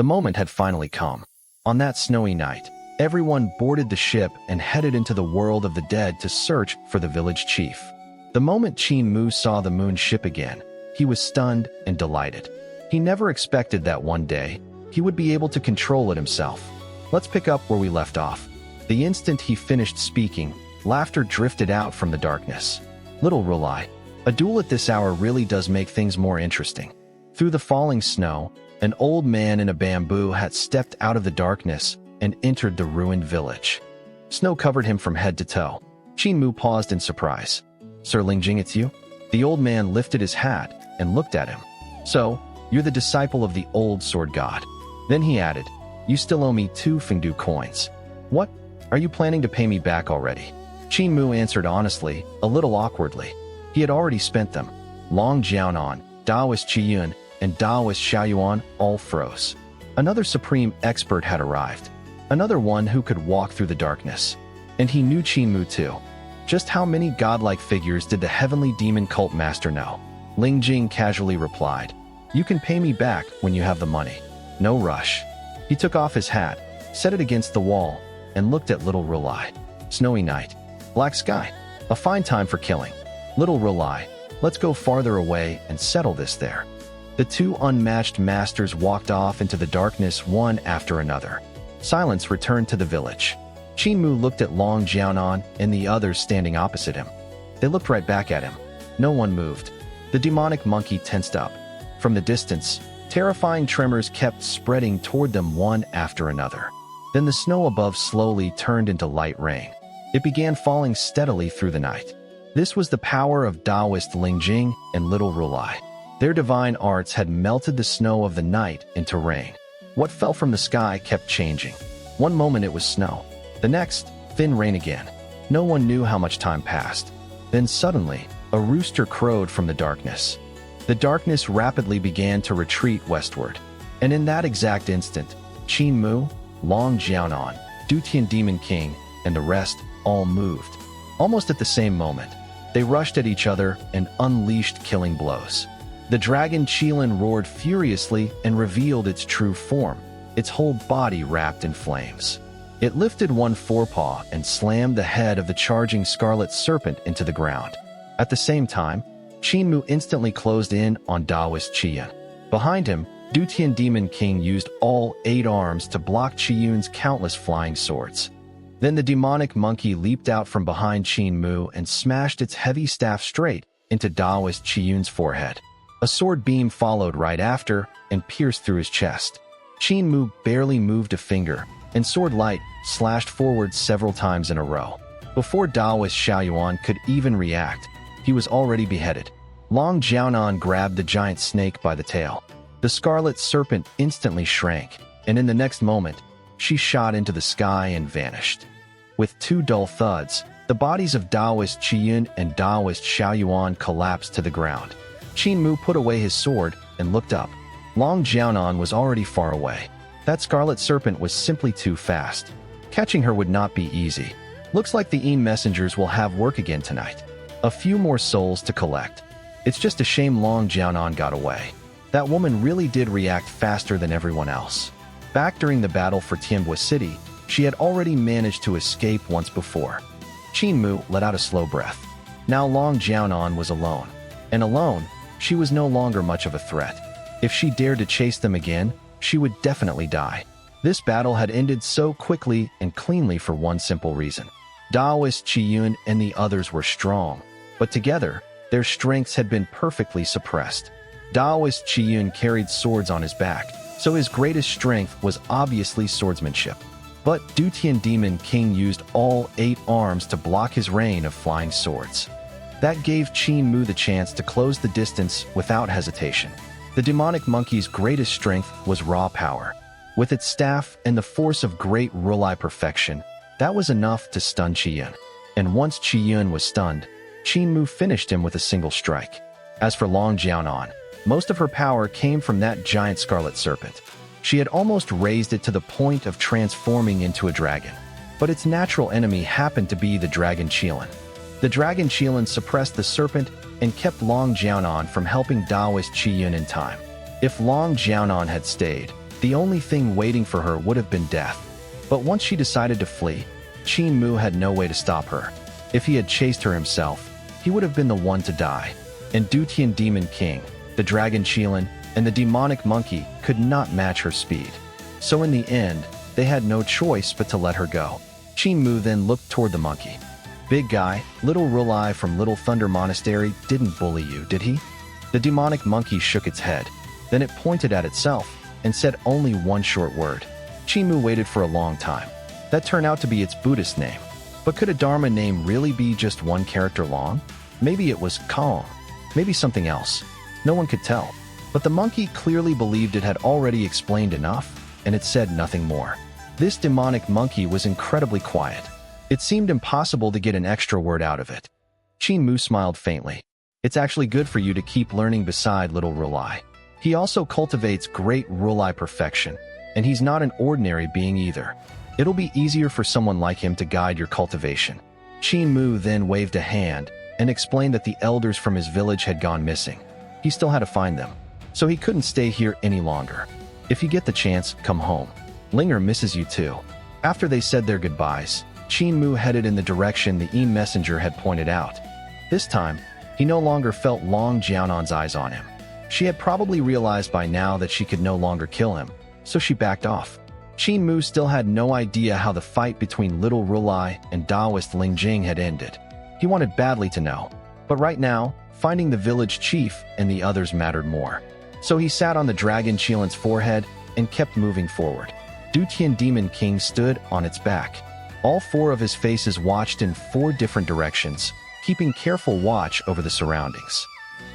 The moment had finally come. On that snowy night, everyone boarded the ship and headed into the world of the dead to search for the village chief. The moment Qin Mu saw the moon ship again, he was stunned and delighted. He never expected that one day, he would be able to control it himself. Let's pick up where we left off. The instant he finished speaking, laughter drifted out from the darkness. Little Rulai, a duel at this hour really does make things more interesting. Through the falling snow, an old man in a bamboo hat stepped out of the darkness and entered the ruined village. Snow covered him from head to toe. Qin Mu paused in surprise. "Sir Lingjing, it's you?" The old man lifted his hat and looked at him. "So, you're the disciple of the old sword god." Then he added, "You still owe me 2 Fengdu coins." "What? Are you planning to pay me back already?" Qin Mu answered honestly, a little awkwardly. He had already spent them. Long Jiaonan, Daoist Chiyun, and Daoist Shaoyuan all froze. Another supreme expert had arrived. Another one who could walk through the darkness. And he knew Qin Mu too. Just how many godlike figures did the heavenly demon cult master know? Lingjing casually replied, "You can pay me back when you have the money. No rush." He took off his hat, set it against the wall, and looked at Little Rulai. Snowy night. Black sky. A fine time for killing. Little Rulai, let's go farther away and settle this there. The 2 unmatched masters walked off into the darkness one after another. Silence returned to the village. Qin Mu looked at Long Jiaonan and the others standing opposite him. They looked right back at him. No one moved. The demonic monkey tensed up. From the distance, terrifying tremors kept spreading toward them one after another. Then the snow above slowly turned into light rain. It began falling steadily through the night. This was the power of Daoist Lingjing and Little Rulai. Their divine arts had melted the snow of the night into rain. What fell from the sky kept changing. One moment it was snow. The next, thin rain again. No one knew how much time passed. Then suddenly, a rooster crowed from the darkness. The darkness rapidly began to retreat westward. And in that exact instant, Qin Mu, Long Jiaonan, Dutian Demon King, and the rest all moved. Almost at the same moment, they rushed at each other and unleashed killing blows. The dragon Chiyun roared furiously and revealed its true form, its whole body wrapped in flames. It lifted one forepaw and slammed the head of the charging scarlet serpent into the ground. At the same time, Qin Mu instantly closed in on Daoist Chiyun. Behind him, Dutian Demon King used all 8 arms to block Chiyun's countless flying swords. Then the demonic monkey leaped out from behind Qin Mu and smashed its heavy staff straight into Daoist Chiyun's forehead. A sword beam followed right after and pierced through his chest. Qin Mu barely moved a finger, and sword light slashed forward several times in a row. Before Daoist Shaoyuan could even react, he was already beheaded. Long Jiaonan grabbed the giant snake by the tail. The scarlet serpent instantly shrank, and in the next moment, she shot into the sky and vanished. With 2 dull thuds, the bodies of Daoist Chiyun and Daoist Shaoyuan collapsed to the ground. Qin Mu put away his sword and looked up. Long Jiaonan was already far away. That scarlet serpent was simply too fast. Catching her would not be easy. Looks like the Yin messengers will have work again tonight. A few more souls to collect. It's just a shame Long Jiaonan got away. That woman really did react faster than everyone else. Back during the battle for Tianbua City, she had already managed to escape once before. Qin Mu let out a slow breath. Now Long Jiaonan was alone. And alone, she was no longer much of a threat. If she dared to chase them again, she would definitely die. This battle had ended so quickly and cleanly for one simple reason. Daoist Chiyun and the others were strong, but together, their strengths had been perfectly suppressed. Daoist Chiyun carried swords on his back, so his greatest strength was obviously swordsmanship. But Dutian Demon King used all 8 arms to block his rain of flying swords. That gave Qin Mu the chance to close the distance without hesitation. The demonic monkey's greatest strength was raw power. With its staff and the force of great Rulai perfection, that was enough to stun Chiyun. And once Chiyun was stunned, Qin Mu finished him with a single strike. As for Long Jiaonan, most of her power came from that giant scarlet serpent. She had almost raised it to the point of transforming into a dragon. But its natural enemy happened to be the dragon Chiyun. The dragon Chiyun suppressed the serpent and kept Long Jiaonan from helping Daoist Chiyun in time. If Long Jiaonan had stayed, The only thing waiting for her would have been death. But once she decided to flee, Qin Mu had no way to stop her. If he had chased her himself, he would have been the one to die. And Dutian Demon King, the Dragon Chiyun, and the demonic monkey could not match her speed. So in the end, they had no choice but to let her go. Qin Mu then looked toward the monkey. Big guy, Little Rulai from Little Thunder Monastery didn't bully you, did he? The demonic monkey shook its head. Then it pointed at itself and said only one short word. Qin Mu waited for a long time. That turned out to be its Buddhist name. But could a Dharma name really be just one character long? Maybe it was calm. Maybe something else. No one could tell. But the monkey clearly believed it had already explained enough, and it said nothing more. This demonic monkey was incredibly quiet. It seemed impossible to get an extra word out of it. Qin Mu smiled faintly. It's actually good for you to keep learning beside Little Rulai. He also cultivates great Rulai perfection, and he's not an ordinary being either. It'll be easier for someone like him to guide your cultivation. Qin Mu then waved a hand and explained that the elders from his village had gone missing. He still had to find them, so he couldn't stay here any longer. If you get the chance, come home. Linger misses you too. After they said their goodbyes, Qin Mu headed in the direction the messenger had pointed out. This time, he no longer felt Long Jiaonan's eyes on him. She had probably realized by now that she could no longer kill him, so she backed off. Qin Mu still had no idea how the fight between Little Rulai and Daoist Lingjing had ended. He wanted badly to know, but right now, finding the village chief and the others mattered more. So he sat on the Dragon Chiyun's forehead and kept moving forward. Dutian Demon King stood on its back. All four of his faces watched in four different directions, keeping careful watch over the surroundings.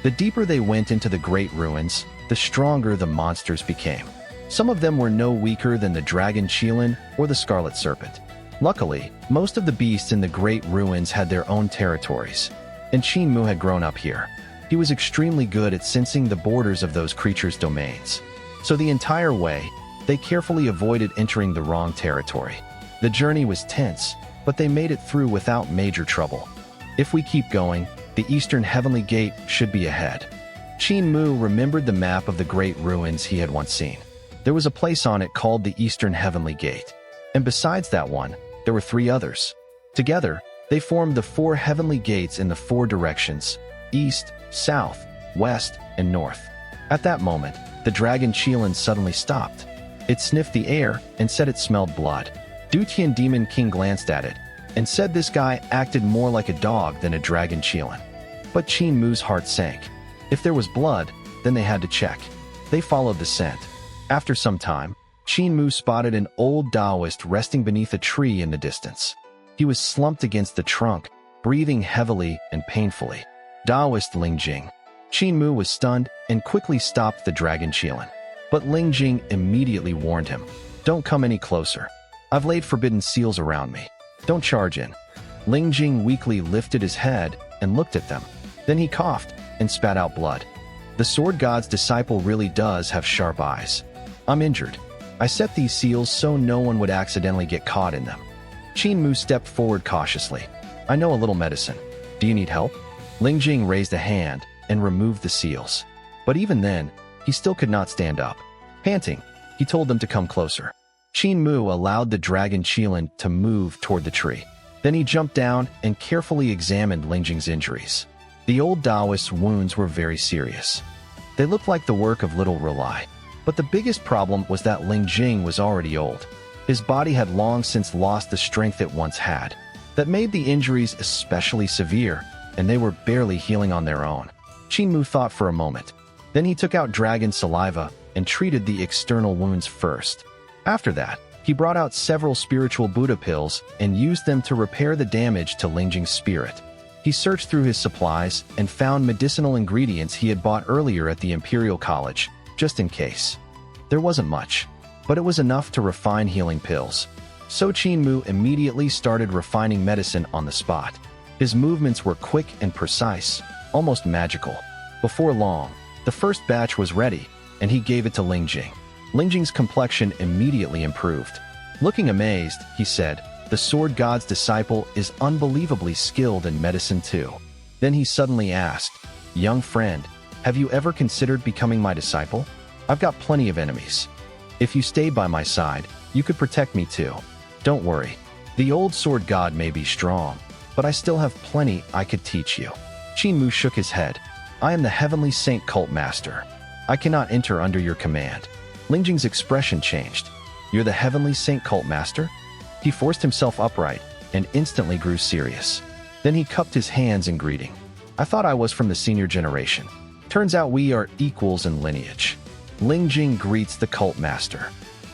The deeper they went into the great ruins, the stronger the monsters became. Some of them were no weaker than the Dragon Chiyun or the Scarlet Serpent. Luckily, most of the beasts in the great ruins had their own territories, and Qin Mu had grown up here. He was extremely good at sensing the borders of those creatures' domains. So the entire way, they carefully avoided entering the wrong territory. The journey was tense, but they made it through without major trouble. If we keep going, the Eastern Heavenly Gate should be ahead. Qin Mu remembered the map of the great ruins he had once seen. There was a place on it called the Eastern Heavenly Gate. And besides that one, there were three others. Together, they formed the four heavenly gates in the four directions: east, south, west, and north. At that moment, the Dragon Chiyun suddenly stopped. It sniffed the air and said it smelled blood. Dutian Demon King glanced at it and said this guy acted more like a dog than a Dragon Chiyun. But Qin Mu's heart sank. If there was blood, then they had to check. They followed the scent. After some time, Qin Mu spotted an old Daoist resting beneath a tree in the distance. He was slumped against the trunk, breathing heavily and painfully. Daoist Lingjing. Qin Mu was stunned and quickly stopped the Dragon Chiyun. But Lingjing immediately warned him, "Don't come any closer. I've laid forbidden seals around me. Don't charge in." Lingjing weakly lifted his head and looked at them. Then he coughed and spat out blood. The sword god's disciple really does have sharp eyes. "I'm injured. I set these seals so no one would accidentally get caught in them." Qin Mu stepped forward cautiously. "I know a little medicine. Do you need help?" Lingjing raised a hand and removed the seals. But even then, he still could not stand up. Panting, he told them to come closer. Qin Mu allowed the Dragon Chiyun to move toward the tree. Then he jumped down and carefully examined Lingjing's injuries. The old Daoist's wounds were very serious. They looked like the work of Little Rulai. But the biggest problem was that Lingjing was already old. His body had long since lost the strength it once had. That made the injuries especially severe, and they were barely healing on their own. Qin Mu thought for a moment. Then he took out dragon saliva and treated the external wounds first. After that, he brought out several spiritual Buddha pills and used them to repair the damage to Lingjing's spirit. He searched through his supplies and found medicinal ingredients he had bought earlier at the Imperial College, just in case. There wasn't much, but it was enough to refine healing pills. So Qin Mu immediately started refining medicine on the spot. His movements were quick and precise, almost magical. Before long, the first batch was ready, and he gave it to Lingjing. Lingjing's complexion immediately improved. Looking amazed, he said, "The sword god's disciple is unbelievably skilled in medicine too." Then he suddenly asked, "Young friend, have you ever considered becoming my disciple? I've got plenty of enemies." If you stayed by my side, you could protect me too. Don't worry. The old sword god may be strong, but I still have plenty I could teach you. Qin Mu shook his head. I am the heavenly saint cult master. I cannot enter under your command. Ling Jing's expression changed. You're the heavenly saint cult master? He forced himself upright and instantly grew serious. Then he cupped his hands in greeting. I thought I was from the senior generation. Turns out we are equals in lineage. Ling Jing greets the cult master.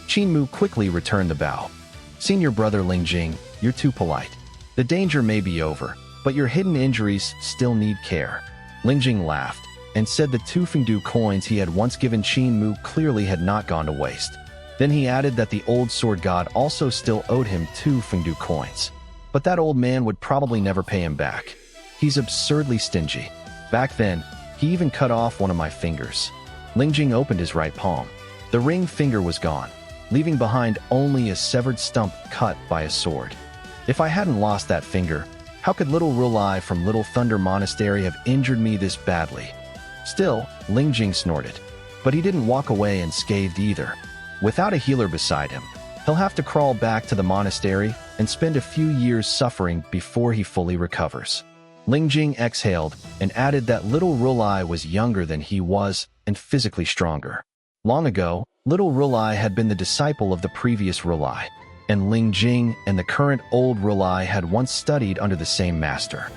Qin Mu quickly returned the bow. Senior brother Ling Jing, you're too polite. The danger may be over, but your hidden injuries still need care. Ling Jing laughed and said the 2 Fengdu coins he had once given Qin Mu clearly had not gone to waste. Then he added that the old sword god also still owed him 2 Fengdu coins. But that old man would probably never pay him back. He's absurdly stingy. Back then, he even cut off one of my fingers. Ling Jing opened his right palm. The ring finger was gone, leaving behind only a severed stump cut by a sword. If I hadn't lost that finger, how could little Rulai from Little Thunder Monastery have injured me this badly? Still, Ling Jing snorted. But he didn't walk away unscathed either. Without a healer beside him, he'll have to crawl back to the monastery and spend a few years suffering before he fully recovers. Ling Jing exhaled and added that little Rulai was younger than he was and physically stronger. Long ago, little Rulai had been the disciple of the previous Rulai, and Ling Jing and the current old Rulai had once studied under the same master.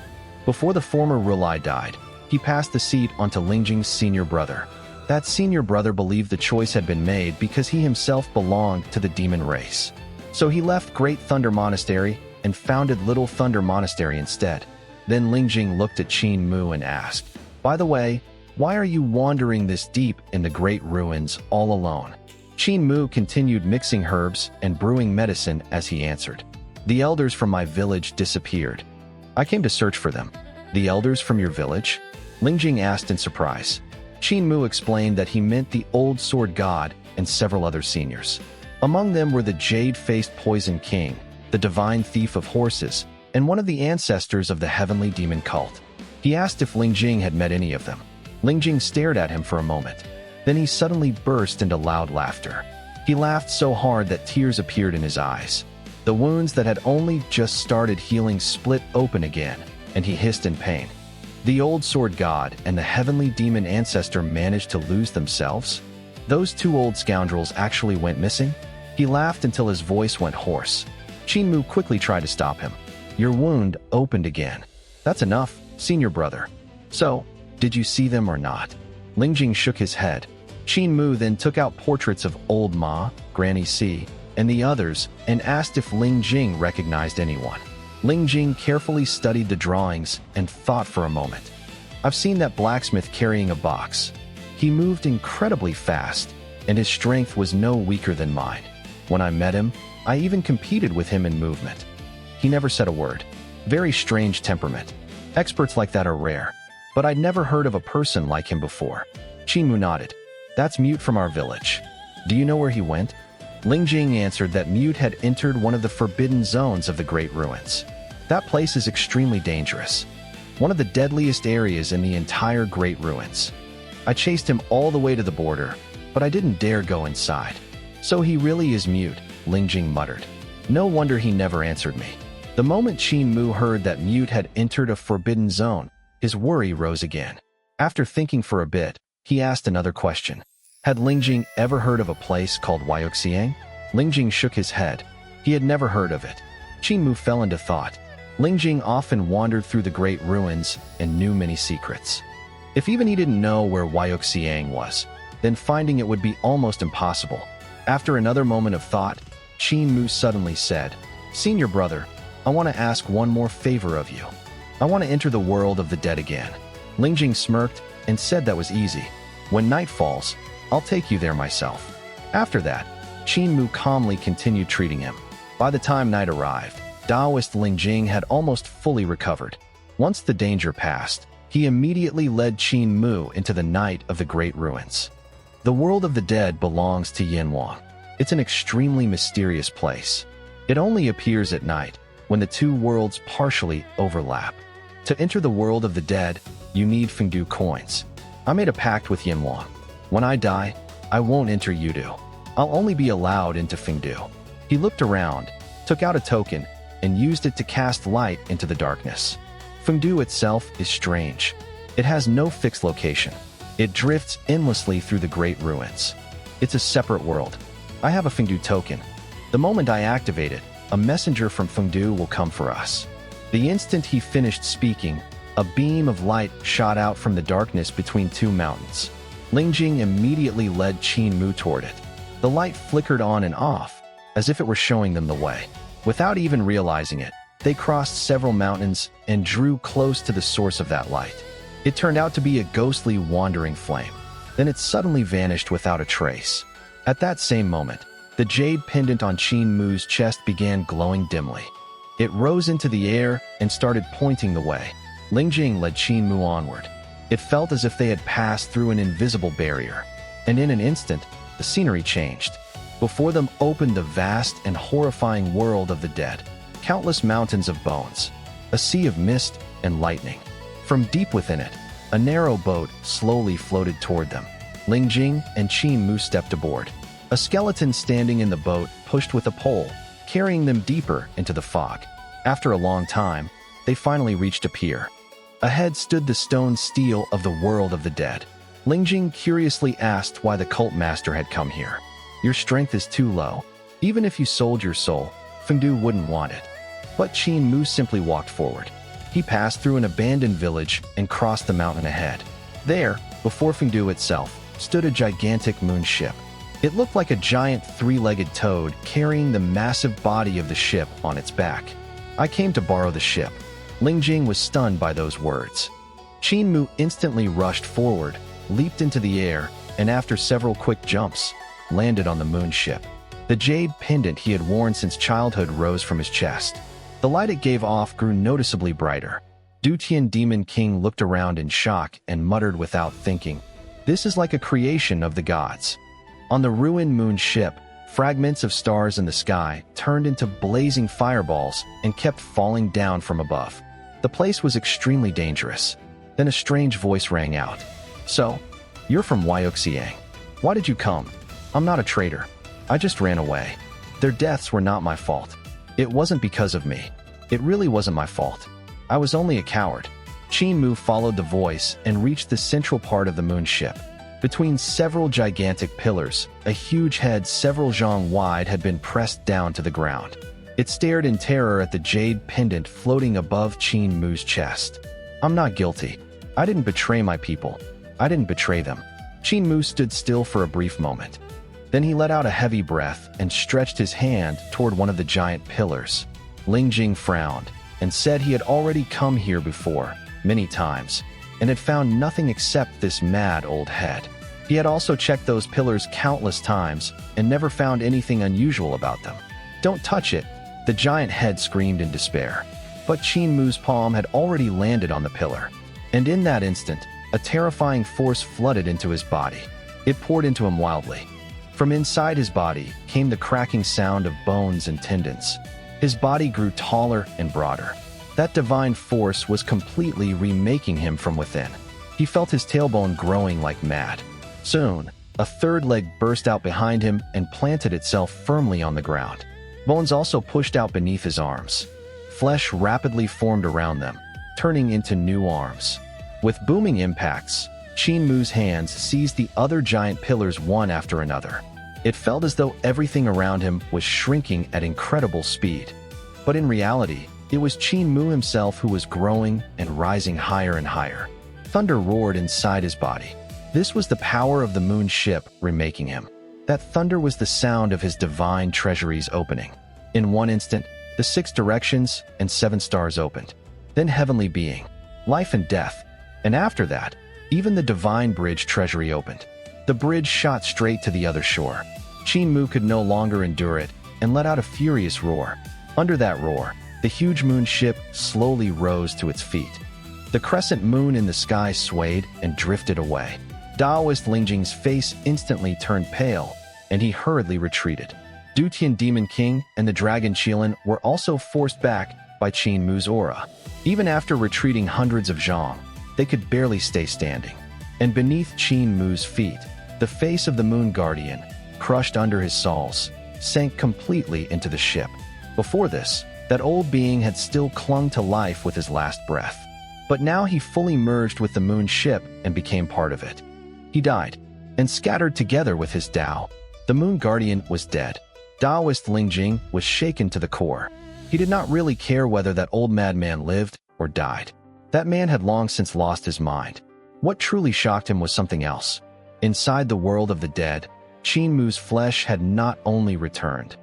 Before the former Rulai died, he passed the seat onto Ling Jing's senior brother. That senior brother believed the choice had been made because he himself belonged to the demon race. So he left Great Thunder Monastery and founded Little Thunder Monastery instead. Then Ling Jing looked at Qin Mu and asked, "By the way, why are you wandering this deep in the great ruins all alone?" Qin Mu continued mixing herbs and brewing medicine as he answered. "The elders from my village disappeared. I came to search for them." "The elders from your village?" Ling Jing asked in surprise. Qin Mu explained that he meant the old sword god and several other seniors. Among them were the jade-faced poison king, the divine thief of horses, and one of the ancestors of the heavenly demon cult. He asked if Ling Jing had met any of them. Ling Jing stared at him for a moment. Then he suddenly burst into loud laughter. He laughed so hard that tears appeared in his eyes. The wounds that had only just started healing split open again, and he hissed in pain. The old sword god and the heavenly demon ancestor managed to lose themselves? Those 2 old scoundrels actually went missing? He laughed until his voice went hoarse. Qin Mu quickly tried to stop him. "Your wound opened again. That's enough, senior brother. So, did you see them or not?" Ling Jing shook his head. Qin Mu then took out portraits of Old Ma, Granny C, and the others and asked if Ling Jing recognized anyone. Ling Jing carefully studied the drawings and thought for a moment. "I've seen that blacksmith carrying a box. He moved incredibly fast, and his strength was no weaker than mine. When I met him, I even competed with him in movement. He never said a word. Very strange temperament. Experts like that are rare, but I'd never heard of a person like him before." Qin Mu nodded. "That's Mute from our village. Do you know where he went?" Ling Jing answered that Mute had entered one of the forbidden zones of the Great Ruins. That place is extremely dangerous. One of the deadliest areas in the entire Great Ruins. I chased him all the way to the border, but I didn't dare go inside. "So he really is Mute," Ling Jing muttered. No wonder he never answered me. The moment Qin Mu heard that Mute had entered a forbidden zone, his worry rose again. After thinking for a bit, he asked another question. Had Ling Jing ever heard of a place called Wuyouxiang? Ling Jing shook his head. He had never heard of it. Qin Mu fell into thought. Ling Jing often wandered through the great ruins and knew many secrets. If even he didn't know where Wuyouxiang was, then finding it would be almost impossible. After another moment of thought, Qin Mu suddenly said, "Senior brother, I want to ask one more favor of you. I want to enter the world of the dead again." Ling Jing smirked and said that was easy. "When night falls, I'll take you there myself." After that, Qin Mu calmly continued treating him. By the time night arrived, Daoist Ling Jing had almost fully recovered. Once the danger passed, he immediately led Qin Mu into the night of the Great Ruins. The world of the dead belongs to Yinwang. It's an extremely mysterious place. It only appears at night, when the 2 worlds partially overlap. To enter the world of the dead, you need Fengdu coins. I made a pact with Yinwang. When I die, I won't enter Yudu. I'll only be allowed into Fengdu. He looked around, took out a token, and used it to cast light into the darkness. Fengdu itself is strange. It has no fixed location. It drifts endlessly through the great ruins. It's a separate world. I have a Fengdu token. The moment I activate it, a messenger from Fengdu will come for us. The instant he finished speaking, a beam of light shot out from the darkness between two mountains. Lingjing immediately led Qin Mu toward it. The light flickered on and off, as if it were showing them the way. Without even realizing it, they crossed several mountains and drew close to the source of that light. It turned out to be a ghostly wandering flame. Then it suddenly vanished without a trace. At that same moment, the jade pendant on Qin Mu's chest began glowing dimly. It rose into the air and started pointing the way. Lingjing led Qin Mu onward. It felt as if they had passed through an invisible barrier. And in an instant, the scenery changed. Before them opened the vast and horrifying world of the dead. Countless mountains of bones, a sea of mist and lightning. From deep within it, a narrow boat slowly floated toward them. Lingjing and Qin Mu stepped aboard. A skeleton standing in the boat pushed with a pole, carrying them deeper into the fog. After a long time, they finally reached a pier. Ahead stood the stone stele of the world of the dead. Lingjing curiously asked why the cult master had come here. Your strength is too low. Even if you sold your soul, Fengdu wouldn't want it. But Qin Mu simply walked forward. He passed through an abandoned village and crossed the mountain ahead. There, before Fengdu itself, stood a gigantic moon ship. It looked like a giant three-legged toad carrying the massive body of the ship on its back. I came to borrow the ship. Lingjing was stunned by those words. Qin Mu instantly rushed forward, leaped into the air, and after several quick jumps, landed on the moon ship. The jade pendant he had worn since childhood rose from his chest. The light it gave off grew noticeably brighter. Dutian Demon King looked around in shock and muttered without thinking, "This is like a creation of the gods." On the ruined moon ship, fragments of stars in the sky turned into blazing fireballs and kept falling down from above. The place was extremely dangerous. Then a strange voice rang out. "So, you're from Wuyouxiang. Why did you come?" "I'm not a traitor. I just ran away. Their deaths were not my fault. It wasn't because of me. It really wasn't my fault. I was only a coward." Qin Mu followed the voice and reached the central part of the moon ship. Between several gigantic pillars, a huge head several zhang wide had been pressed down to the ground. It stared in terror at the jade pendant floating above Qin Mu's chest. "I'm not guilty. I didn't betray my people. I didn't betray them." Qin Mu stood still for a brief moment. Then he let out a heavy breath and stretched his hand toward one of the giant pillars. Lingjing frowned and said he had already come here before, many times, and had found nothing except this mad old head. He had also checked those pillars countless times and never found anything unusual about them. "Don't touch it," the giant head screamed in despair. But Qin Mu's palm had already landed on the pillar, and in that instant, a terrifying force flooded into his body. It poured into him wildly. From inside his body came the cracking sound of bones and tendons. His body grew taller and broader. That divine force was completely remaking him from within. He felt his tailbone growing like mad. Soon, a third leg burst out behind him and planted itself firmly on the ground. Bones also pushed out beneath his arms. Flesh rapidly formed around them, turning into new arms. With booming impacts, Qin Mu's hands seized the other giant pillars one after another. It felt as though everything around him was shrinking at incredible speed. But in reality, it was Qin Mu himself who was growing and rising higher and higher. Thunder roared inside his body. This was the power of the moon ship remaking him. That thunder was the sound of his divine treasuries opening. In one instant, the 6 directions and 7 stars opened. Then heavenly being, life and death. And after that, even the divine bridge treasury opened. The bridge shot straight to the other shore. Qin Mu could no longer endure it and let out a furious roar. Under that roar, the huge moon ship slowly rose to its feet. The crescent moon in the sky swayed and drifted away. Daoist Lingjing's face instantly turned pale, and he hurriedly retreated. Dutian Demon King and the dragon Chiyun were also forced back by Qin Mu's aura. Even after retreating hundreds of zhang, they could barely stay standing. And beneath Qin Mu's feet, the face of the Moon Guardian, crushed under his soles, sank completely into the ship. Before this, that old being had still clung to life with his last breath. But now he fully merged with the moon ship and became part of it. He died, and scattered together with his Tao. The moon guardian was dead. Daoist Lingjing was shaken to the core. He did not really care whether that old madman lived or died. That man had long since lost his mind. What truly shocked him was something else. Inside the world of the dead, Qin Mu's flesh had not only returned.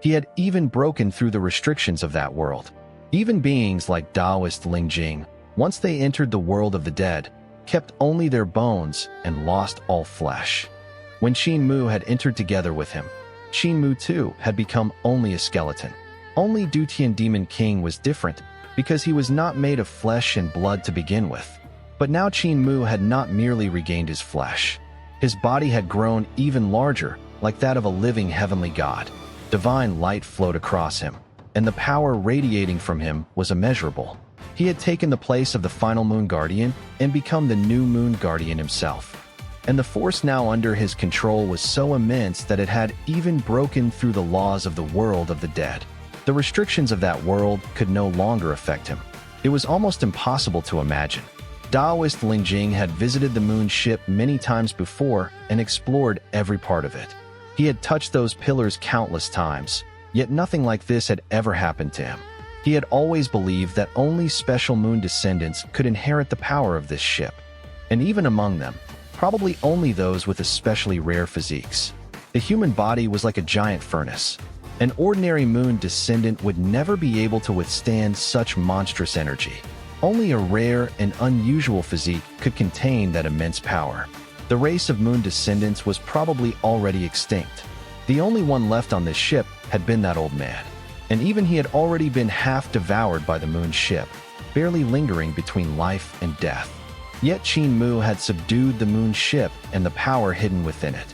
He had even broken through the restrictions of that world. Even beings like Daoist Lingjing, once they entered the world of the dead, kept only their bones and lost all flesh. When Qin Mu had entered together with him, Qin Mu too had become only a skeleton. Only Dutian Demon King was different because he was not made of flesh and blood to begin with. But now Qin Mu had not merely regained his flesh. His body had grown even larger, like that of a living heavenly god. Divine light flowed across him, and the power radiating from him was immeasurable. He had taken the place of the final Moon Guardian and become the new Moon Guardian himself. And the force now under his control was so immense that it had even broken through the laws of the world of the dead. The restrictions of that world could no longer affect him. It was almost impossible to imagine. Daoist Lingjing had visited the moon ship many times before and explored every part of it. He had touched those pillars countless times, yet nothing like this had ever happened to him. He had always believed that only special moon descendants could inherit the power of this ship. And even among them, probably only those with especially rare physiques. The human body was like a giant furnace. An ordinary moon descendant would never be able to withstand such monstrous energy. Only a rare and unusual physique could contain that immense power. The race of moon descendants was probably already extinct. The only one left on this ship had been that old man. And even he had already been half devoured by the moon ship, barely lingering between life and death. Yet Qin Mu had subdued the moon ship and the power hidden within it.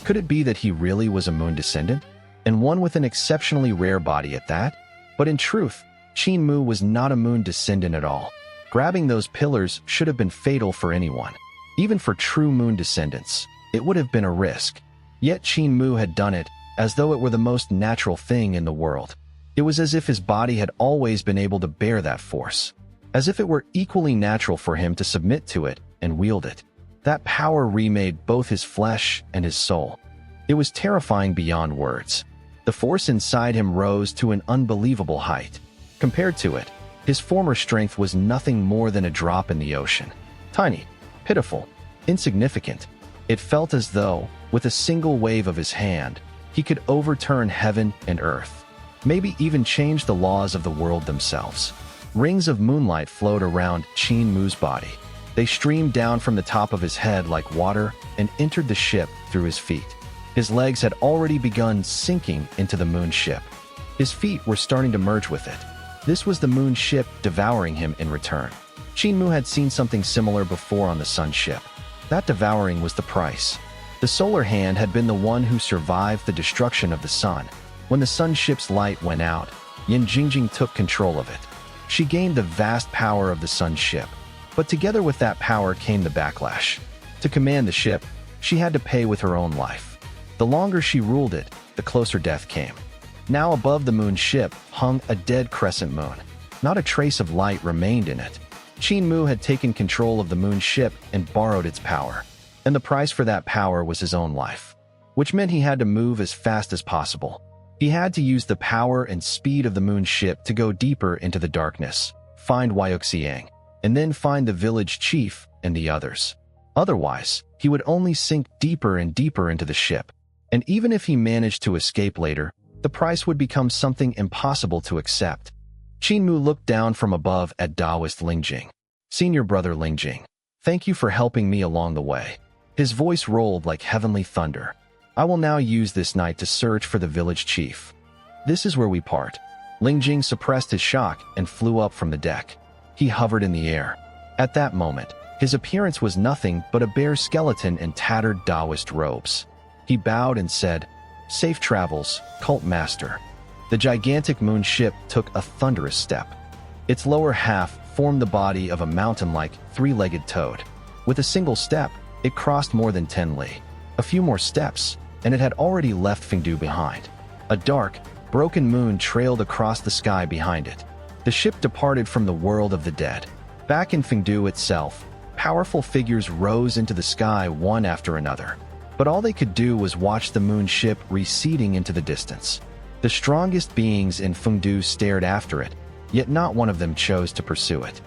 Could it be that he really was a moon descendant? And one with an exceptionally rare body at that? But in truth, Qin Mu was not a moon descendant at all. Grabbing those pillars should have been fatal for anyone. Even for true moon descendants, it would have been a risk. Yet Qin Mu had done it as though it were the most natural thing in the world. It was as if his body had always been able to bear that force. As if it were equally natural for him to submit to it and wield it. That power remade both his flesh and his soul. It was terrifying beyond words. The force inside him rose to an unbelievable height. Compared to it, his former strength was nothing more than a drop in the ocean. Tiny, pitiful, insignificant. It felt as though, with a single wave of his hand, he could overturn heaven and earth. Maybe even change the laws of the world themselves. Rings of moonlight flowed around Qin Mu's body. They streamed down from the top of his head like water and entered the ship through his feet. His legs had already begun sinking into the moon ship. His feet were starting to merge with it. This was the moon ship devouring him in return. Qin Mu had seen something similar before on the sun ship. That devouring was the price. The solar hand had been the one who survived the destruction of the sun. When the sun ship's light went out, Yin Jingjing took control of it. She gained the vast power of the sun ship. But together with that power came the backlash. To command the ship, she had to pay with her own life. The longer she ruled it, the closer death came. Now above the moon ship hung a dead crescent moon. Not a trace of light remained in it. Qin Mu had taken control of the moon ship and borrowed its power. And the price for that power was his own life. Which meant he had to move as fast as possible. He had to use the power and speed of the moon ship to go deeper into the darkness, find Wuyouxiang, and then find the village chief and the others. Otherwise, he would only sink deeper and deeper into the ship. And even if he managed to escape later, the price would become something impossible to accept. Qin Mu looked down from above at Daoist Lingjing. Senior brother Lingjing, thank you for helping me along the way. His voice rolled like heavenly thunder. I will now use this night to search for the village chief. This is where we part. Lingjing suppressed his shock and flew up from the deck. He hovered in the air. At that moment, his appearance was nothing but a bare skeleton in tattered Daoist robes. He bowed and said, "Safe travels, cult master." The gigantic moon ship took a thunderous step. Its lower half formed the body of a mountain-like, three-legged toad. With a single step, it crossed more than 10 li. A few more steps, and it had already left Fengdu behind. A dark, broken moon trailed across the sky behind it. The ship departed from the world of the dead. Back in Fengdu itself, powerful figures rose into the sky one after another. But all they could do was watch the moon ship receding into the distance. The strongest beings in Fengdu stared after it, yet not one of them chose to pursue it.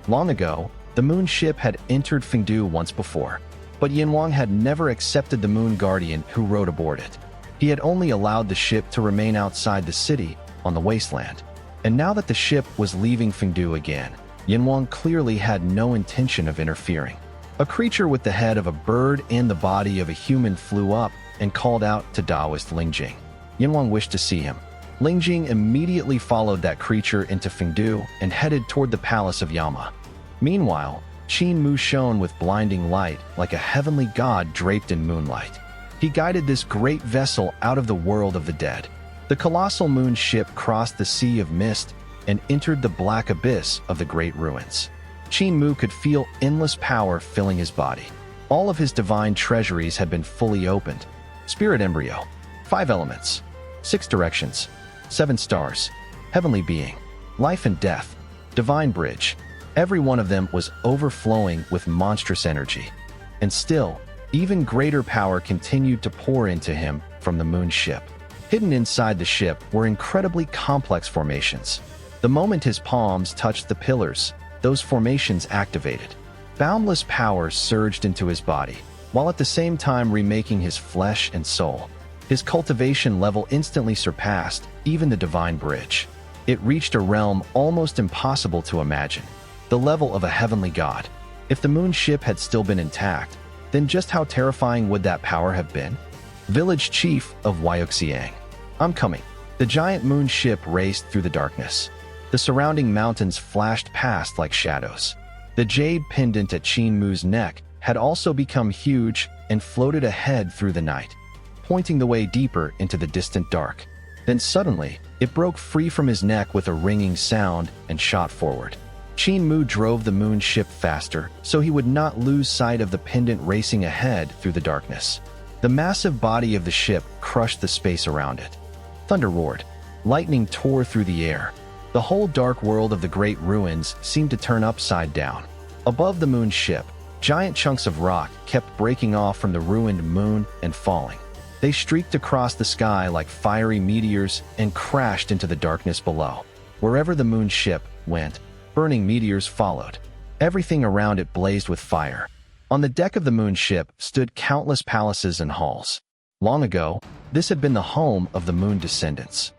Long ago, the moon ship had entered Fengdu once before, but Yinhuang had never accepted the moon guardian who rode aboard it. He had only allowed the ship to remain outside the city, on the wasteland. And now that the ship was leaving Fengdu again, Yinhuang clearly had no intention of interfering. A creature with the head of a bird and the body of a human flew up and called out to Daoist Lingjing. Yinhuang wished to see him. Lingjing immediately followed that creature into Fengdu and headed toward the palace of Yama. Meanwhile, Qin Mu shone with blinding light like a heavenly god draped in moonlight. He guided this great vessel out of the world of the dead. The colossal moon ship crossed the sea of mist and entered the black abyss of the great ruins. Qin Mu could feel endless power filling his body. All of his divine treasuries had been fully opened. Spirit embryo, 5 elements, 6 directions, 7 stars, heavenly being, life and death, divine bridge. Every one of them was overflowing with monstrous energy. And still, even greater power continued to pour into him from the moon ship. Hidden inside the ship were incredibly complex formations. The moment his palms touched the pillars, those formations activated. Boundless power surged into his body, while at the same time remaking his flesh and soul. His cultivation level instantly surpassed even the divine bridge. It reached a realm almost impossible to imagine, the level of a heavenly god. If the moon ship had still been intact, then just how terrifying would that power have been? Village Chief of Wuyouxiang. I'm coming. The giant moon ship raced through the darkness. The surrounding mountains flashed past like shadows. The jade pendant at Qin Mu's neck had also become huge and floated ahead through the night, pointing the way deeper into the distant dark. Then suddenly, it broke free from his neck with a ringing sound and shot forward. Qin Mu drove the moon ship faster so he would not lose sight of the pendant racing ahead through the darkness. The massive body of the ship crushed the space around it. Thunder roared. Lightning tore through the air. The whole dark world of the great ruins seemed to turn upside down. Above the moon ship, giant chunks of rock kept breaking off from the ruined moon and falling. They streaked across the sky like fiery meteors and crashed into the darkness below. Wherever the moon ship went, burning meteors followed. Everything around it blazed with fire. On the deck of the moon ship stood countless palaces and halls. Long ago, this had been the home of the moon descendants.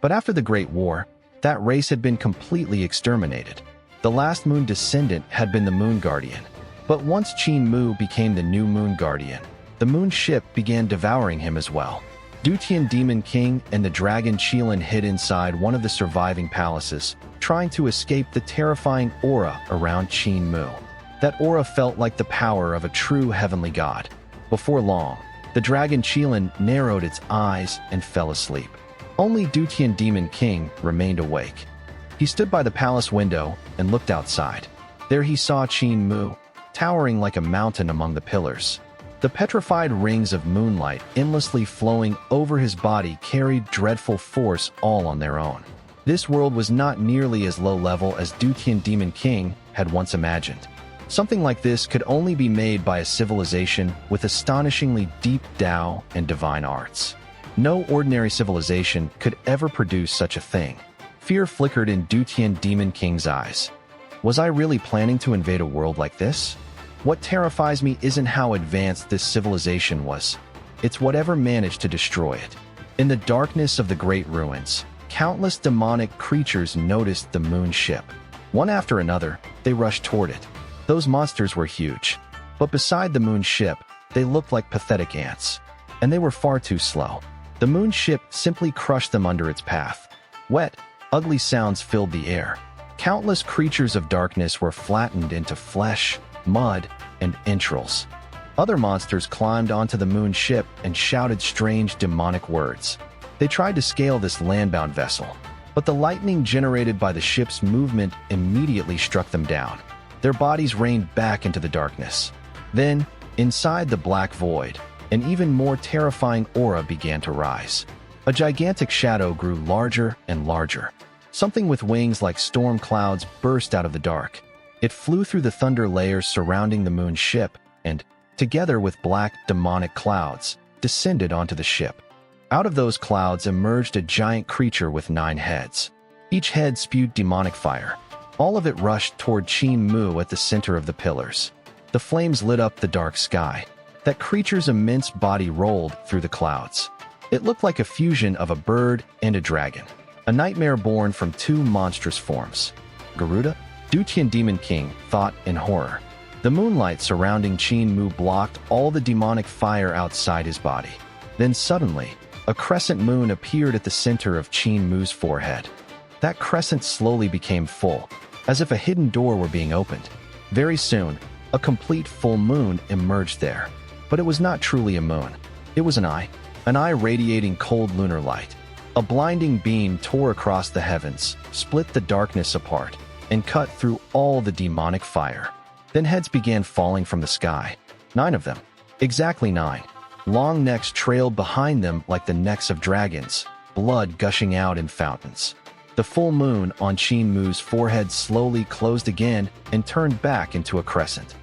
But after the Great War, that race had been completely exterminated. The last moon descendant had been the moon guardian. But once Qin Mu became the new moon guardian, the moon ship began devouring him as well. Dutian Demon King and the dragon Chiyun hid inside one of the surviving palaces, trying to escape the terrifying aura around Qin Mu. That aura felt like the power of a true heavenly god. Before long, the dragon Chiyun narrowed its eyes and fell asleep. Only Dutian Demon King remained awake. He stood by the palace window and looked outside. There he saw Qin Mu, towering like a mountain among the pillars. The petrified rings of moonlight endlessly flowing over his body carried dreadful force all on their own. This world was not nearly as low level as Dutian Demon King had once imagined. Something like this could only be made by a civilization with astonishingly deep Tao and divine arts. No ordinary civilization could ever produce such a thing. Fear flickered in Dutian Demon King's eyes. Was I really planning to invade a world like this? What terrifies me isn't how advanced this civilization was. It's whatever managed to destroy it. In the darkness of the great ruins, countless demonic creatures noticed the moon ship. One after another, they rushed toward it. Those monsters were huge. But beside the moon ship, they looked like pathetic ants. And they were far too slow. The moon ship simply crushed them under its path. Wet, ugly sounds filled the air. Countless creatures of darkness were flattened into flesh, mud, and entrails. Other monsters climbed onto the moon ship and shouted strange demonic words. They tried to scale this landbound vessel, but the lightning generated by the ship's movement immediately struck them down. Their bodies rained back into the darkness. Then, inside the black void, an even more terrifying aura began to rise. A gigantic shadow grew larger and larger. Something with wings like storm clouds burst out of the dark. It flew through the thunder layers surrounding the moon ship and, together with black, demonic clouds, descended onto the ship. Out of those clouds emerged a giant creature with 9 heads. Each head spewed demonic fire. All of it rushed toward Qin Mu at the center of the pillars. The flames lit up the dark sky. That creature's immense body rolled through the clouds. It looked like a fusion of a bird and a dragon, a nightmare born from 2 monstrous forms. Garuda? Dutian Demon King thought in horror. The moonlight surrounding Qin Mu blocked all the demonic fire outside his body. Then suddenly, a crescent moon appeared at the center of Qin Mu's forehead. That crescent slowly became full, as if a hidden door were being opened. Very soon, a complete full moon emerged there. But it was not truly a moon. It was an eye radiating cold lunar light. A blinding beam tore across the heavens, split the darkness apart, and cut through all the demonic fire. Then heads began falling from the sky. 9 of them. Exactly 9. Long necks trailed behind them like the necks of dragons, blood gushing out in fountains. The full moon on Qin Mu's forehead slowly closed again and turned back into a crescent.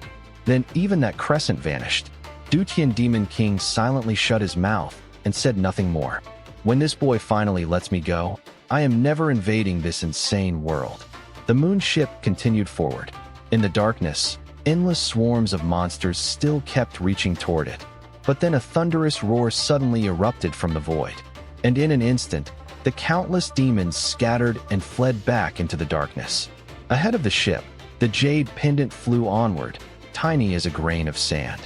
Then even that crescent vanished. Dutian Demon King silently shut his mouth and said nothing more. When this boy finally lets me go, I am never invading this insane world. The moon ship continued forward. In the darkness, endless swarms of monsters still kept reaching toward it. But then a thunderous roar suddenly erupted from the void. And in an instant, the countless demons scattered and fled back into the darkness. Ahead of the ship, the jade pendant flew onward, tiny as a grain of sand.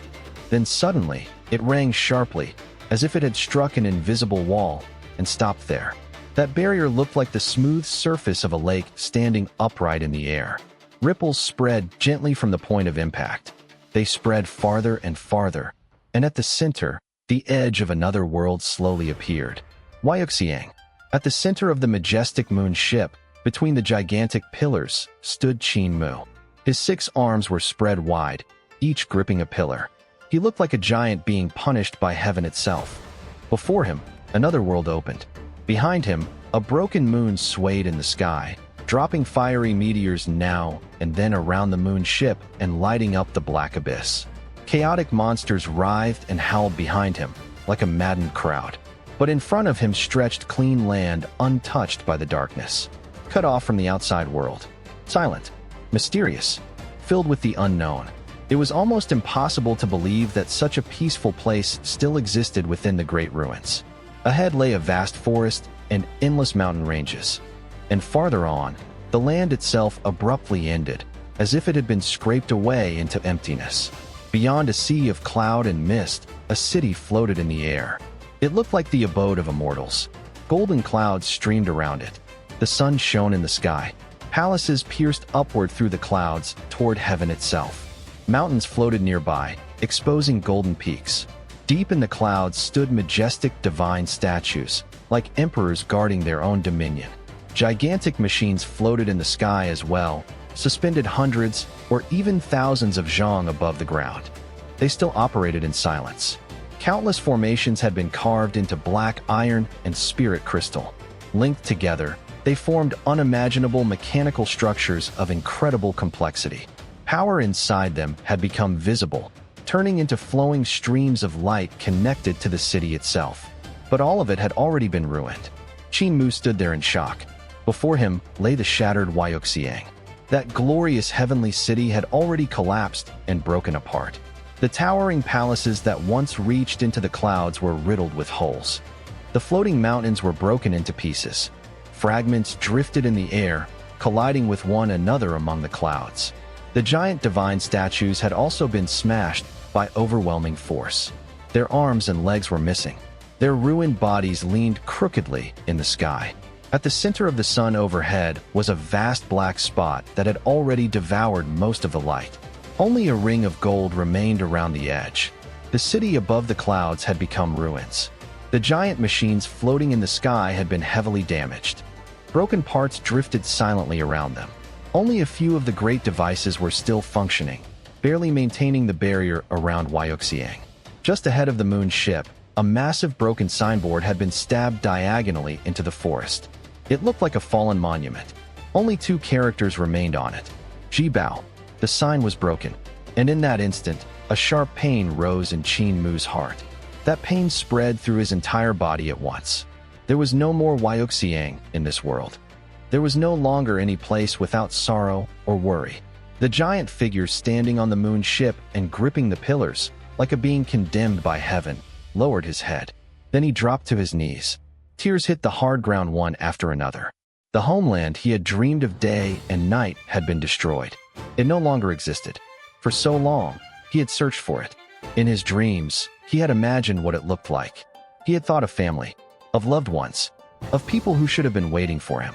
Then suddenly, it rang sharply, as if it had struck an invisible wall, and stopped there. That barrier looked like the smooth surface of a lake standing upright in the air. Ripples spread gently from the point of impact. They spread farther and farther, and at the center, the edge of another world slowly appeared. Wuyouxiang. At the center of the majestic moon ship, between the gigantic pillars, stood Qin Mu. His 6 arms were spread wide, each gripping a pillar. He looked like a giant being punished by heaven itself. Before him, another world opened. Behind him, a broken moon swayed in the sky, dropping fiery meteors now and then around the moon ship and lighting up the black abyss. Chaotic monsters writhed and howled behind him, like a maddened crowd. But in front of him stretched clean land untouched by the darkness, cut off from the outside world. Silent, mysterious, filled with the unknown. It was almost impossible to believe that such a peaceful place still existed within the great ruins. Ahead lay a vast forest and endless mountain ranges. And farther on, the land itself abruptly ended, as if it had been scraped away into emptiness. Beyond a sea of cloud and mist, a city floated in the air. It looked like the abode of immortals. Golden clouds streamed around it. The sun shone in the sky. Palaces pierced upward through the clouds toward heaven itself. Mountains floated nearby, exposing golden peaks. Deep in the clouds stood majestic divine statues, like emperors guarding their own dominion. Gigantic machines floated in the sky as well, suspended hundreds or even thousands of zhang above the ground. They still operated in silence. Countless formations had been carved into black iron and spirit crystal. Linked together, they formed unimaginable mechanical structures of incredible complexity. Power inside them had become visible, turning into flowing streams of light connected to the city itself. But all of it had already been ruined. Qin Mu stood there in shock. Before him lay the shattered Wuyouxiang. That glorious heavenly city had already collapsed and broken apart. The towering palaces that once reached into the clouds were riddled with holes. The floating mountains were broken into pieces. Fragments drifted in the air, colliding with one another among the clouds. The giant divine statues had also been smashed by overwhelming force. Their arms and legs were missing. Their ruined bodies leaned crookedly in the sky. At the center of the sun overhead was a vast black spot that had already devoured most of the light. Only a ring of gold remained around the edge. The city above the clouds had become ruins. The giant machines floating in the sky had been heavily damaged. Broken parts drifted silently around them. Only a few of the great devices were still functioning, barely maintaining the barrier around Wuyouxiang. Just ahead of the moon ship, a massive broken signboard had been stabbed diagonally into the forest. It looked like a fallen monument. Only 2 characters remained on it. Jibao. The sign was broken, and in that instant, a sharp pain rose in Qin Mu's heart. That pain spread through his entire body at once. There was no more Wuyouxiang in this world. There was no longer any place without sorrow or worry. The giant figure standing on the moon ship and gripping the pillars, like a being condemned by heaven, lowered his head. Then he dropped to his knees. Tears hit the hard ground one after another. The homeland he had dreamed of day and night had been destroyed. It no longer existed. For so long, he had searched for it. In his dreams, he had imagined what it looked like. He had thought of family, of loved ones, of people who should have been waiting for him.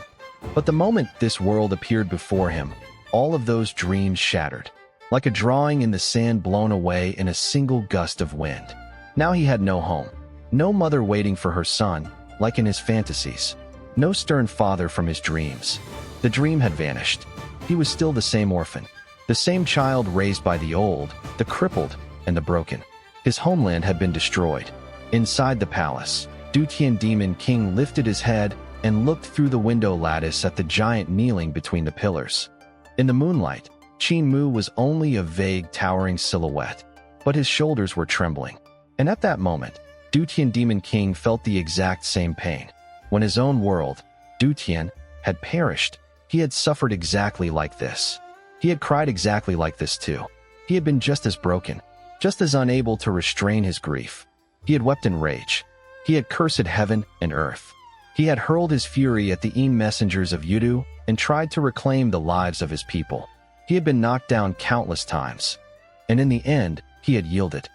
But the moment this world appeared before him, all of those dreams shattered, like a drawing in the sand blown away in a single gust of wind. Now he had no home, no mother waiting for her son, like in his fantasies, no stern father from his dreams. The dream had vanished. He was still the same orphan, the same child raised by the old, the crippled, and the broken. His homeland had been destroyed. Inside the palace, Dutian Demon King lifted his head and looked through the window lattice at the giant kneeling between the pillars. In the moonlight, Qin Mu was only a vague, towering silhouette, but his shoulders were trembling. And at that moment, Dutian Demon King felt the exact same pain. When his own world, Dutian, had perished, he had suffered exactly like this. He had cried exactly like this too. He had been just as broken, just as unable to restrain his grief. He had wept in rage. He had cursed heaven and earth. He had hurled his fury at the messengers of Yudu and tried to reclaim the lives of his people. He had been knocked down countless times. And in the end, he had yielded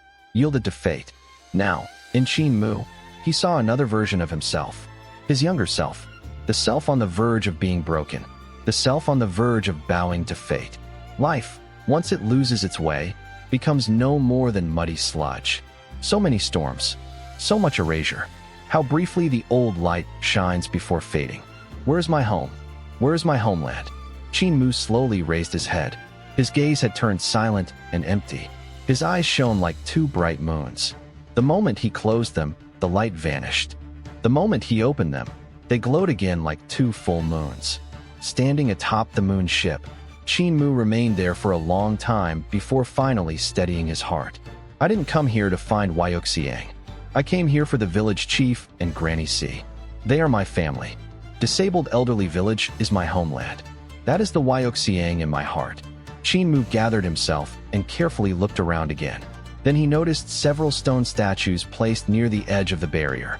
to fate. Now, in Qin Mu, he saw another version of himself. His younger self. The self on the verge of being broken. The self on the verge of bowing to fate. Life, once it loses its way, becomes no more than muddy sludge. So many storms. So much erasure. How briefly the old light shines before fading. Where is my home? Where is my homeland? Qin Mu slowly raised his head. His gaze had turned silent and empty. His eyes shone like 2 bright moons. The moment he closed them, the light vanished. The moment he opened them, they glowed again like 2 full moons. Standing atop the moon ship, Qin Mu remained there for a long time before finally steadying his heart. I didn't come here to find Wuyouxiang. I came here for the village chief and Granny C. They are my family. Disabled elderly village is my homeland. That is the Wuyouxiang in my heart. Qin Mu gathered himself and carefully looked around again. Then he noticed several stone statues placed near the edge of the barrier.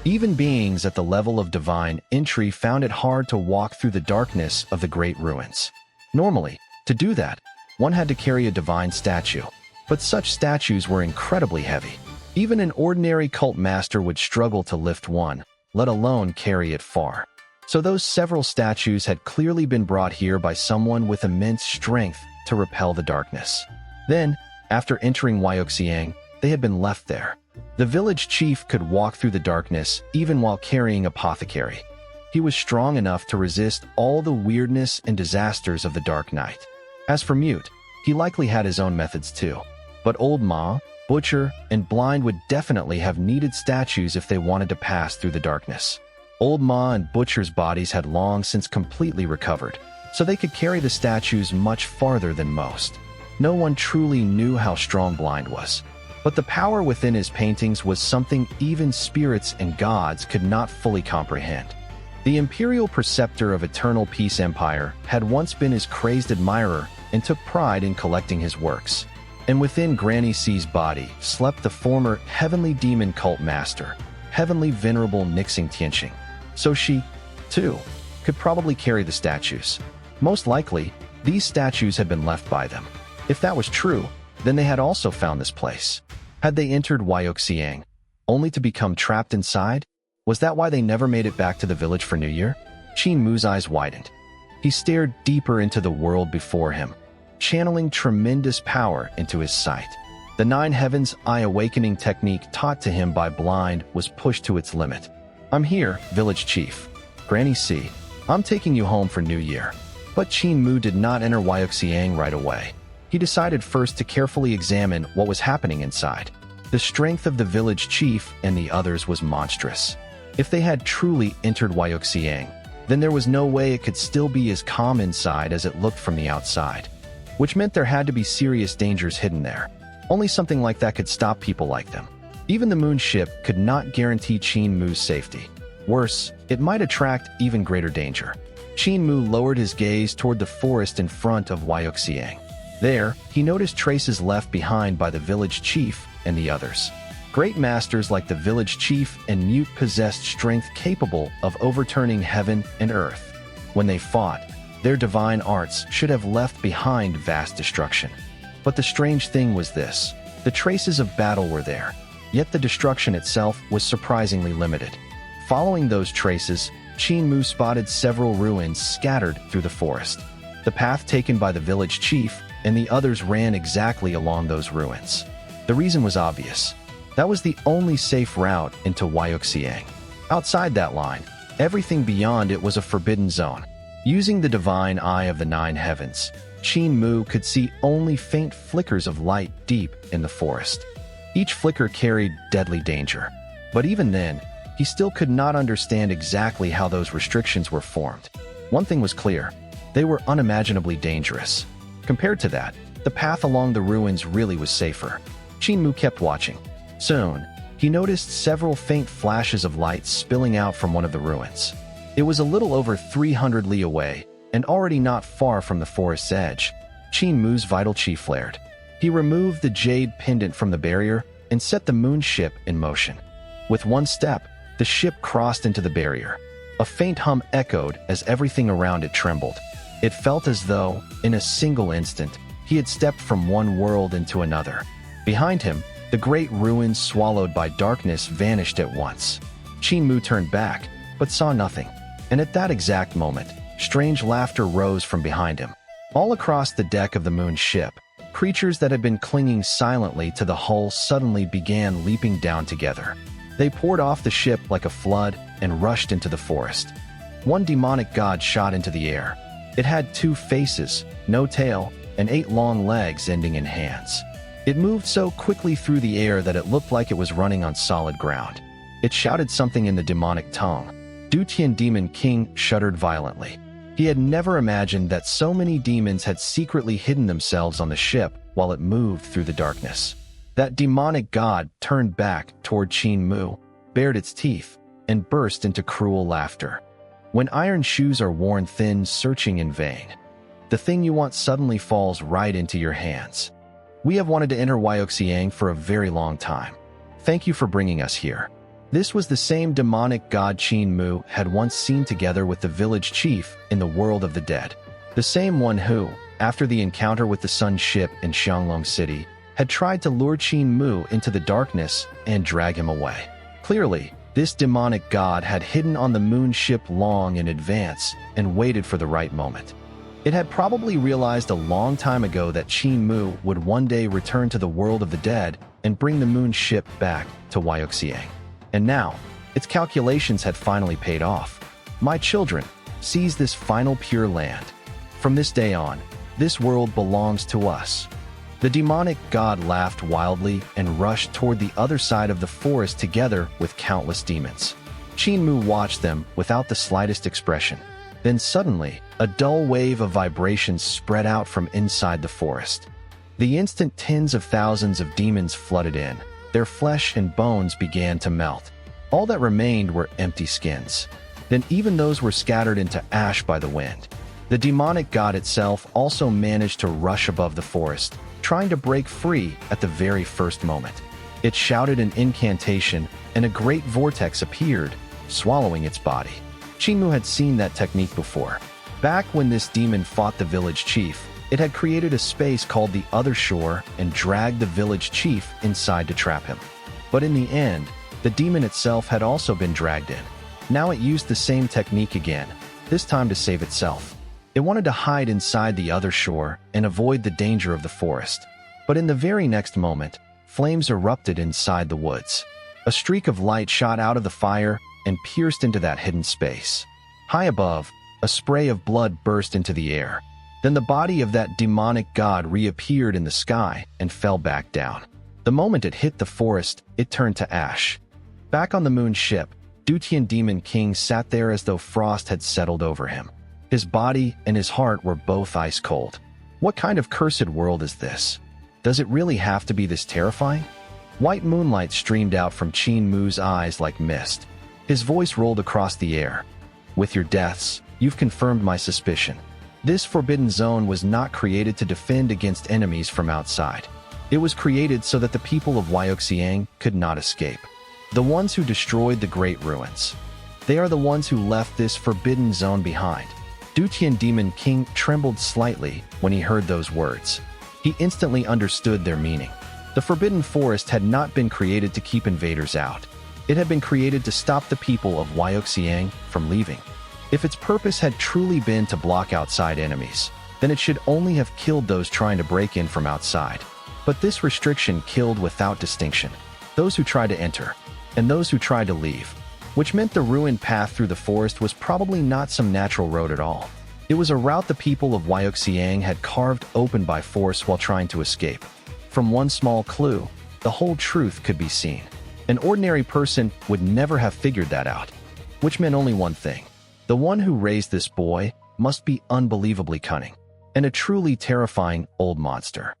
Even beings at the level of divine entry found it hard to walk through the darkness of the great ruins. Normally, to do that, one had to carry a divine statue. But such statues were incredibly heavy. Even an ordinary cult master would struggle to lift one, let alone carry it far. So those several statues had clearly been brought here by someone with immense strength to repel the darkness. Then, after entering Wuyouxiang, they had been left there. The village chief could walk through the darkness even while carrying apothecary. He was strong enough to resist all the weirdness and disasters of the dark night. As for Mute, he likely had his own methods too. But Old Ma, Butcher, and Blind would definitely have needed statues if they wanted to pass through the darkness. Old Ma and Butcher's bodies had long since completely recovered, so they could carry the statues much farther than most. No one truly knew how strong Blind was. But the power within his paintings was something even spirits and gods could not fully comprehend. The Imperial Preceptor of Eternal Peace Empire had once been his crazed admirer and took pride in collecting his works. And within Granny C's body slept the former heavenly demon cult master, heavenly venerable Nixing Tianqing. So she, too, could probably carry the statues. Most likely, these statues had been left by them. If that was true, then they had also found this place. Had they entered Wuyouxiang, only to become trapped inside? Was that why they never made it back to the village for New Year? Qin Mu's eyes widened. He stared deeper into the world before him, channeling tremendous power into his sight. The 9 Heavens Eye Awakening technique taught to him by Blind was pushed to its limit. I'm here, village chief. Granny C, I'm taking you home for New Year. But Qin Mu did not enter Wuyouxiang right away. He decided first to carefully examine what was happening inside. The strength of the village chief and the others was monstrous. If they had truly entered Wuyouxiang, then there was no way it could still be as calm inside as it looked from the outside, which meant there had to be serious dangers hidden there. Only something like that could stop people like them. Even the moon ship could not guarantee Qin Mu's safety. Worse, it might attract even greater danger. Qin Mu lowered his gaze toward the forest in front of Wuyouxiang. There, he noticed traces left behind by the village chief and the others. Great masters like the village chief and Mute possessed strength capable of overturning heaven and earth. When they fought, their divine arts should have left behind vast destruction. But the strange thing was this: the traces of battle were there, yet the destruction itself was surprisingly limited. Following those traces, Qin Mu spotted several ruins scattered through the forest. The path taken by the village chief and the others ran exactly along those ruins. The reason was obvious. That was the only safe route into Wuyouxiang. Outside that line, everything beyond it was a forbidden zone. Using the divine eye of the nine heavens, Qin Mu could see only faint flickers of light deep in the forest. Each flicker carried deadly danger. But even then, he still could not understand exactly how those restrictions were formed. One thing was clear: they were unimaginably dangerous. Compared to that, the path along the ruins really was safer. Qin Mu kept watching. Soon, he noticed several faint flashes of light spilling out from one of the ruins. It was a little over 300 li away, and already not far from the forest's edge. Qin Mu's vital chi flared. He removed the jade pendant from the barrier and set the moon ship in motion. With one step, the ship crossed into the barrier. A faint hum echoed as everything around it trembled. It felt as though, in a single instant, he had stepped from one world into another. Behind him, the great ruins swallowed by darkness vanished at once. Qin Mu turned back, but saw nothing. And at that exact moment, strange laughter rose from behind him. All across the deck of the moon ship, creatures that had been clinging silently to the hull suddenly began leaping down together. They poured off the ship like a flood and rushed into the forest. One demonic god shot into the air. It had 2 faces, no tail, and 8 long legs ending in hands. It moved so quickly through the air that it looked like it was running on solid ground. It shouted something in the demonic tongue. Dutian Demon King shuddered violently. He had never imagined that so many demons had secretly hidden themselves on the ship while it moved through the darkness. That demonic god turned back toward Qin Mu, bared its teeth, and burst into cruel laughter. When iron shoes are worn thin, searching in vain, the thing you want suddenly falls right into your hands. We have wanted to enter Wuyouxiang for a very long time. Thank you for bringing us here. This was the same demonic god Qin Mu had once seen together with the village chief in the world of the dead. The same one who, after the encounter with the sun ship in Xianglong City, had tried to lure Qin Mu into the darkness and drag him away. Clearly, this demonic god had hidden on the moon ship long in advance and waited for the right moment. It had probably realized a long time ago that Qin Mu would one day return to the world of the dead and bring the moon ship back to Wuyouxiang. And now, its calculations had finally paid off. My children, seize this final pure land. From this day on, this world belongs to us. The demonic god laughed wildly and rushed toward the other side of the forest together with countless demons. Qin Mu watched them without the slightest expression. Then suddenly, a dull wave of vibrations spread out from inside the forest. The instant tens of thousands of demons flooded in. Their flesh and bones began to melt. All that remained were empty skins. Then even those were scattered into ash by the wind. The demonic god itself also managed to rush above the forest, trying to break free at the very first moment. It shouted an incantation, and a great vortex appeared, swallowing its body. Qin Mu had seen that technique before. Back when this demon fought the village chief, it had created a space called the Other Shore and dragged the village chief inside to trap him. But in the end, the demon itself had also been dragged in. Now it used the same technique again, this time to save itself. It wanted to hide inside the Other Shore and avoid the danger of the forest. But in the very next moment, flames erupted inside the woods. A streak of light shot out of the fire and pierced into that hidden space. High above, a spray of blood burst into the air. Then the body of that demonic god reappeared in the sky and fell back down. The moment it hit the forest, it turned to ash. Back on the moon ship, Dutian Demon King sat there as though frost had settled over him. His body and his heart were both ice cold. What kind of cursed world is this? Does it really have to be this terrifying? White moonlight streamed out from Qin Mu's eyes like mist. His voice rolled across the air. With your deaths, you've confirmed my suspicion. This forbidden zone was not created to defend against enemies from outside. It was created so that the people of Wuyouxiang could not escape. The ones who destroyed the great ruins. They are the ones who left this forbidden zone behind. Dutian Demon King trembled slightly when he heard those words. He instantly understood their meaning. The Forbidden Forest had not been created to keep invaders out. It had been created to stop the people of Wuyouxiang from leaving. If its purpose had truly been to block outside enemies, then it should only have killed those trying to break in from outside. But this restriction killed without distinction. Those who tried to enter, and those who tried to leave, which meant the ruined path through the forest was probably not some natural road at all. It was a route the people of Wuyouxiang had carved open by force while trying to escape. From one small clue, the whole truth could be seen. An ordinary person would never have figured that out. Which meant only one thing. The one who raised this boy must be unbelievably cunning, and a truly terrifying old monster.